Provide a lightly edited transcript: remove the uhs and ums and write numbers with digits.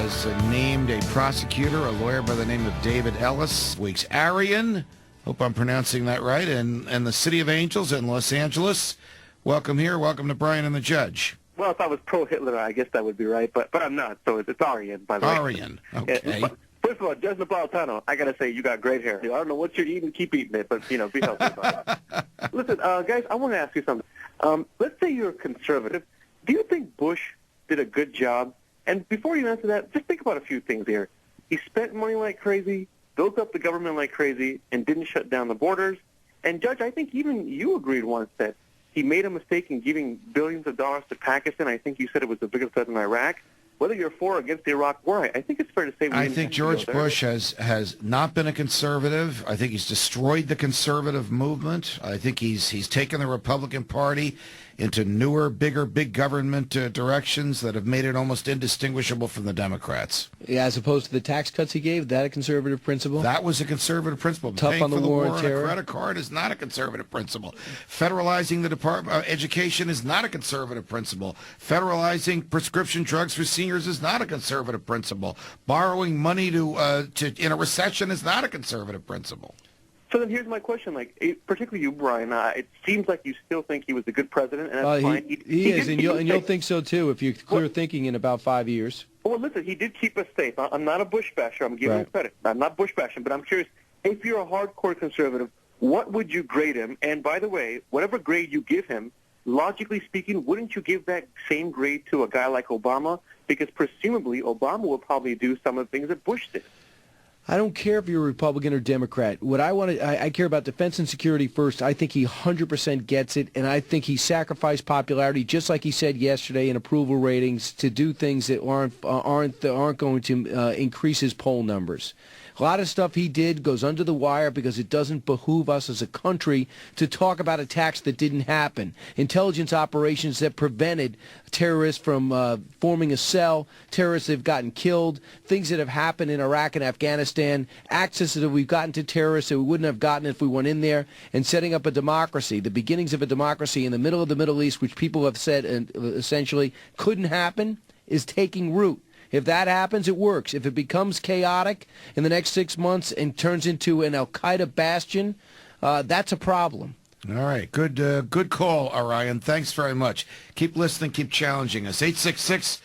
has named a prosecutor, a lawyer by the name of David Ellis, week's Arian, hope I'm pronouncing that right, and the City of Angels in Los Angeles. Welcome here. Welcome to Brian and the Judge. Well, if I was pro-Hitler, I guess that would be right, but I'm not, so it's Arian, by the way. Arian, okay. Yeah, first of all, Judge Napolitano, I got to say, you got great hair. I don't know what you're eating, keep eating it, but, be healthy about it. Listen, guys, I want to ask you something. Let's say you're a conservative. Do you think Bush did a good job? And before you answer that, just think about a few things here. He spent money like crazy, built up the government like crazy, and didn't shut down the borders. And, Judge, I think even you agreed once that he made a mistake in giving billions of dollars to Pakistan. I think you said it was the biggest threat in Iraq. Whether you're for or against the Iraq War, I think it's fair to say I think George Bush has not been a conservative. I think he's destroyed the conservative movement. I think he's taken the Republican Party into newer, big government directions that have made it almost indistinguishable from the Democrats. Yeah, as opposed to the tax cuts he gave, that a conservative principle? That was a conservative principle. Tough Paying on the for war on on terror. a credit card is not a conservative principle. Federalizing the Department of Education is not a conservative principle. Federalizing prescription drugs for seniors is not a conservative principle. Borrowing money to in a recession is not a conservative principle. So then here's my question, particularly you, Brian. It seems like you still think he was a good president, and that's fine. He is, and you'll think so, too, if you're clear thinking in about 5 years. Well, listen, he did keep us safe. I'm not a Bush basher. I'm giving him credit. I'm not Bush bashing, but I'm curious, if you're a hardcore conservative, what would you grade him? And by the way, whatever grade you give him, logically speaking, wouldn't you give that same grade to a guy like Obama? Because presumably Obama will probably do some of the things that Bush did. I don't care if you're a Republican or Democrat. What I care about defense and security first. I think he 100% gets it, and I think he sacrificed popularity, just like he said yesterday in approval ratings, to do things that aren't going to increase his poll numbers. A lot of stuff he did goes under the wire because it doesn't behoove us as a country to talk about attacks that didn't happen. Intelligence operations that prevented terrorists from forming a cell, terrorists that have gotten killed, things that have happened in Iraq and Afghanistan, access that we've gotten to terrorists that we wouldn't have gotten if we went in there, and setting up a democracy, the beginnings of a democracy in the middle of the Middle East, which people have said essentially couldn't happen, is taking root. If that happens, it works. If it becomes chaotic in the next 6 months and turns into an al-Qaeda bastion, that's a problem. All right. Good call, Orion. Thanks very much. Keep listening. Keep challenging us. 866-4